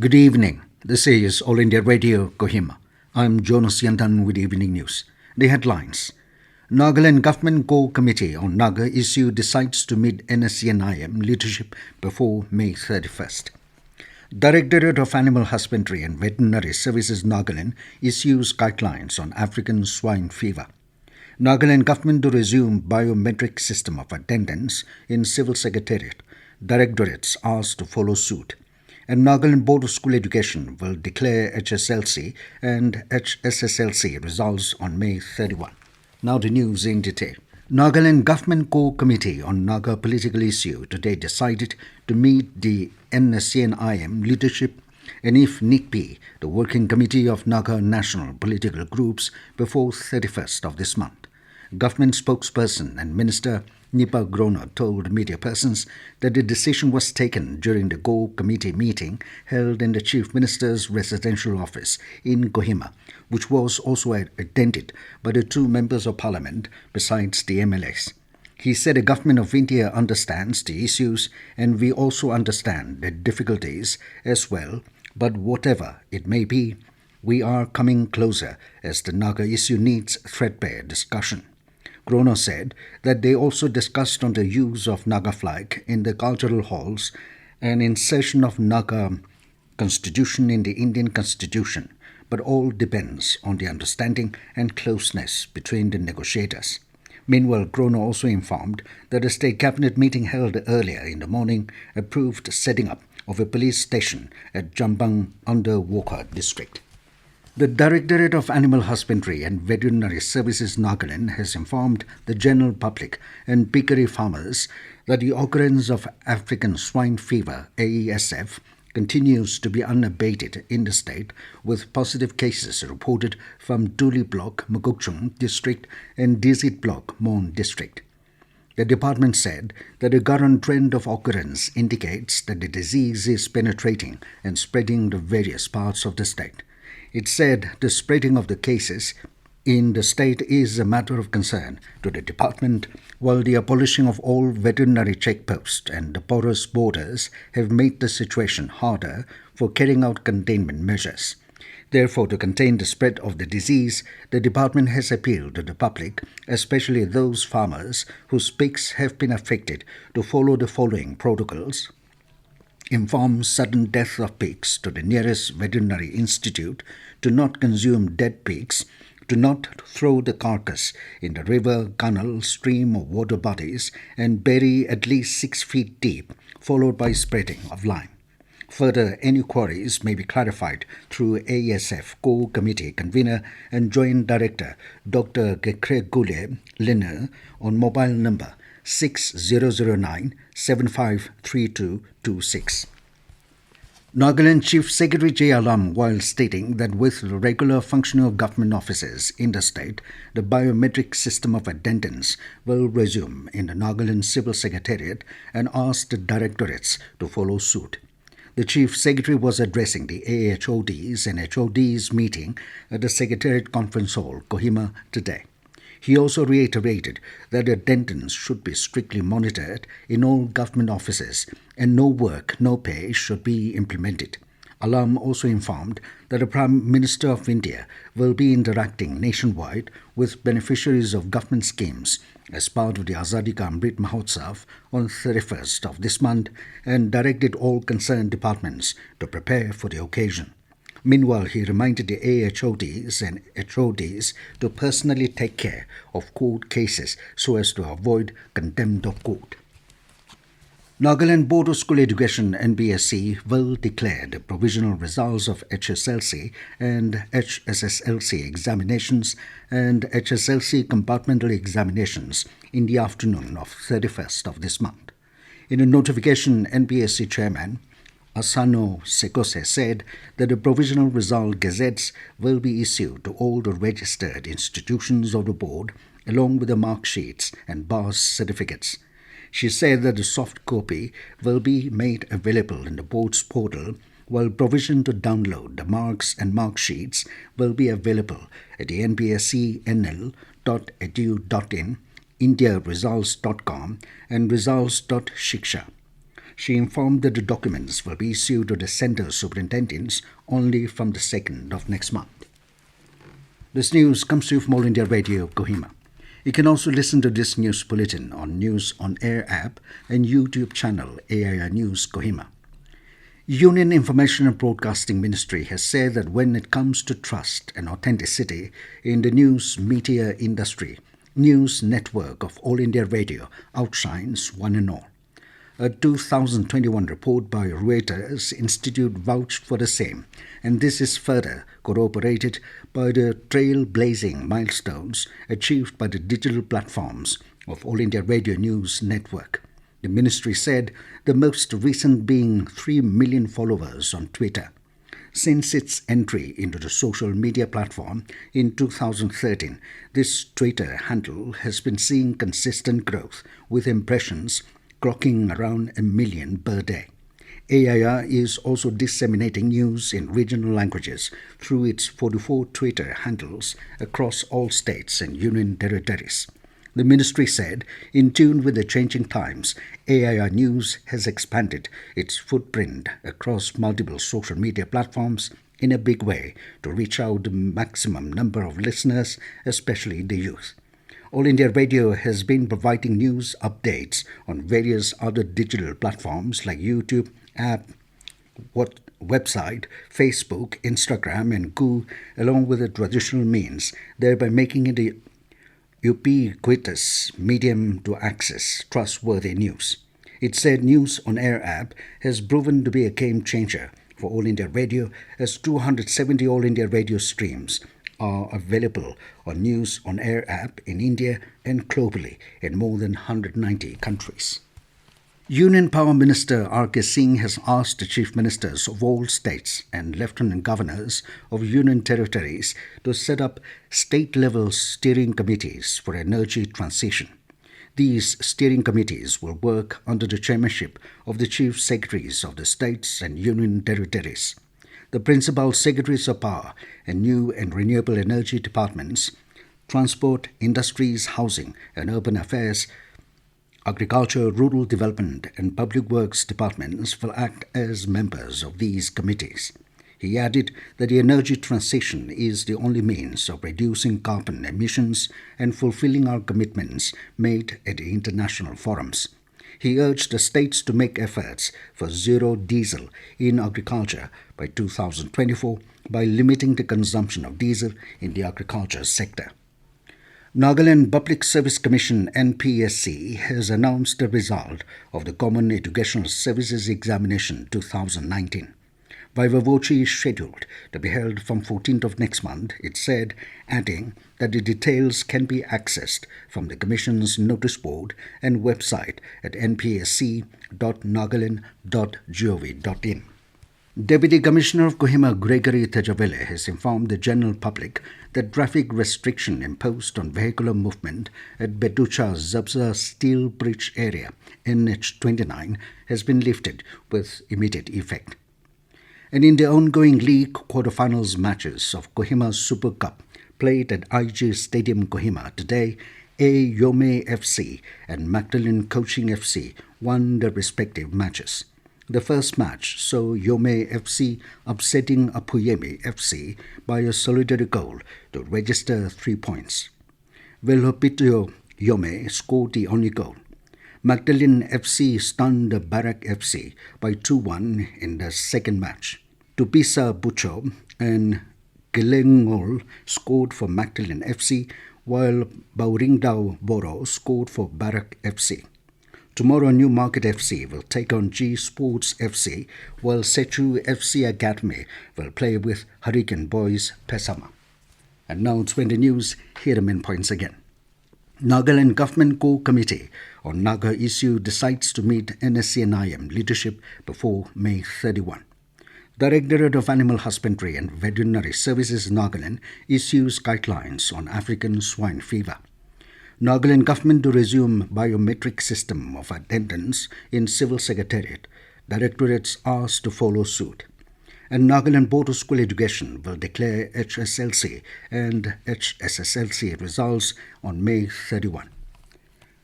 Good evening. This is All India Radio, Kohima. I'm Jonas Yantan with Evening News. The headlines. Nagaland Government Core Committee on Naga issue decides to meet NSCN leadership before May 31st. Directorate of Animal Husbandry and Veterinary Services Nagaland issues guidelines on African swine fever. Nagaland government to resume biometric system of attendance in Civil Secretariat. Directorates asked to follow suit. And Nagaland Board of School Education will declare HSLC and HSSLC results on May 31. Now the news in detail. Nagaland Government Core Committee on Naga political issue today decided to meet the NSCN leadership and if need be, the Working Committee of Naga National Political Groups before 31st of this month. Government spokesperson and Minister Nipa Groner told media persons that the decision was taken during the Core Committee meeting held in the Chief Minister's residential office in Kohima, which was also attended by the two members of Parliament besides the MLAs. He said the Government of India understands the issues and we also understand the difficulties as well, but whatever it may be, we are coming closer as the Naga issue needs threadbare discussion. Groner said that they also discussed on the use of Naga flag in the cultural halls and insertion of Naga constitution in the Indian constitution, but all depends on the understanding and closeness between the negotiators. Meanwhile, Groner also informed that a state cabinet meeting held earlier in the morning approved setting up of a police station at Jambang under Walker district. The Directorate of Animal Husbandry and Veterinary Services Nagaland has informed the general public and piggery farmers that the occurrence of African swine fever, AESF, continues to be unabated in the state, with positive cases reported from Duli Block, Magukchung District and Dizit Block, Mon District. The department said that the current trend of occurrence indicates that the disease is penetrating and spreading to various parts of the state. It said the spreading of the cases in the state is a matter of concern to the department, while the abolishing of all veterinary checkposts and the porous borders have made the situation harder for carrying out containment measures. Therefore, to contain the spread of the disease, the department has appealed to the public, especially those farmers whose pigs have been affected, to follow the following protocols. Inform sudden death of pigs to the nearest veterinary institute, to not consume dead pigs, to not throw the carcass in the river, canal, stream or water bodies and bury at least 6 feet deep, followed by spreading of lime. Further, any queries may be clarified through ASF Core Committee Convener and Joint Director Dr. Gekregule Liner on mobile number 6009-753226. Nagaland Chief Secretary J. Alam, while stating that with the regular functioning of government offices in the state, the biometric system of attendance will resume in the Nagaland Civil Secretariat and asked the Directorates to follow suit. The Chief Secretary was addressing the AHODs and HODs meeting at the Secretariat Conference Hall, Kohima, today. He also reiterated that attendance should be strictly monitored in all government offices and no work, no pay should be implemented. Alam also informed that the Prime Minister of India will be interacting nationwide with beneficiaries of government schemes as part of the Azadi Ka Amrit Mahotsav on 31st of this month and directed all concerned departments to prepare for the occasion. Meanwhile, he reminded the AHODs and HODs to personally take care of court cases so as to avoid contempt of court. Nagaland Board of School Education NBSC will declare the provisional results of HSLC and HSSLC examinations and HSLC compartmental examinations in the afternoon of 31st of this month. In a notification, NBSC Chairman Asano Sekose said that the provisional result gazettes will be issued to all the registered institutions of the board along with the mark sheets and BAS certificates. She said that the soft copy will be made available in the board's portal, while provision to download the marks and mark sheets will be available at the nbscnl.edu.in, indiaresults.com and results.shiksha. She informed that the documents will be issued to the centre superintendents only from the 2nd of next month. This news comes to you from All India Radio, Kohima. You can also listen to this news bulletin on News on Air app and YouTube channel AIR News Kohima. Union Information and Broadcasting Ministry has said that when it comes to trust and authenticity in the news media industry, news network of All India Radio outshines one and all. A 2021 report by Reuters Institute vouched for the same, and this is further corroborated by the trailblazing milestones achieved by the digital platforms of All India Radio News Network. The ministry said the most recent being 3 million followers on Twitter. Since its entry into the social media platform in 2013, this Twitter handle has been seeing consistent growth, with impressions clocking around 1 million per day. AIR is also disseminating news in regional languages through its 44 Twitter handles across all states and union territories. The ministry said, in tune with the changing times, AIR News has expanded its footprint across multiple social media platforms in a big way to reach out the maximum number of listeners, especially the youth. All India Radio has been providing news updates on various other digital platforms like YouTube, app, website, Facebook, Instagram, and Google, along with the traditional means, thereby making it a ubiquitous medium to access trustworthy news. It said News on Air app has proven to be a game changer for All India Radio, as 270 All India Radio streams are available on News on Air app in India and globally in more than 190 countries. Union Power Minister R.K. Singh has asked the Chief Ministers of all states and Lieutenant Governors of Union Territories to set up state-level steering committees for energy transition. These steering committees will work under the chairmanship of the Chief Secretaries of the states and Union Territories. The Principal Secretaries of Power and New and Renewable Energy Departments, Transport, Industries, Housing and Urban Affairs, Agriculture, Rural Development and Public Works departments will act as members of these committees. He added that the energy transition is the only means of reducing carbon emissions and fulfilling our commitments made at the international forums. He urged the states to make efforts for zero diesel in agriculture by 2024 by limiting the consumption of diesel in the agriculture sector. Nagaland Public Service Commission NPSC has announced the result of the Common Educational Services Examination 2019. Viva voce is scheduled to be held from 14th of next month, it said, adding that the details can be accessed from the Commission's notice board and website at npsc.nagaland.gov.in. Deputy Commissioner of Kohima Gregory Tejavele has informed the general public that traffic restriction imposed on vehicular movement at Betucha Zabza Steel Bridge area, NH29, has been lifted with immediate effect. And in the ongoing league quarterfinals matches of Kohima Super Cup played at IG Stadium Kohima today, A. Yome FC and Magdalene Coaching FC won their respective matches. The first match saw Yome FC upsetting Apuyemi FC by a solitary goal to register 3 points. Velhopitio Yome scored the only goal. Magdalene FC stunned Barak FC by 2-1 in the second match. Tupisa Bucho and Gilengol scored for Magdalene FC, while Bauringdao Boro scored for Barak FC. Tomorrow, Newmarket FC will take on G Sports FC, while Sechu FC Academy will play with Hurricane Boys Pesama. And now it's when the news, here the main points again. Nagaland Government Core Committee on Naga issue decides to meet NSCN leadership before May 31. Directorate of Animal Husbandry and Veterinary Services Nagaland issues guidelines on African swine fever. Nagaland government to resume biometric system of attendance in Civil Secretariat. Directorates asked to follow suit. And Nagaland Board of School Education will declare HSLC and HSSLC results on May 31.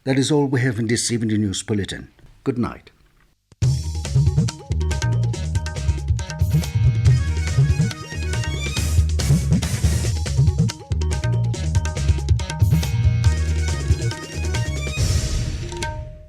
That is all we have in this evening news bulletin. Good night.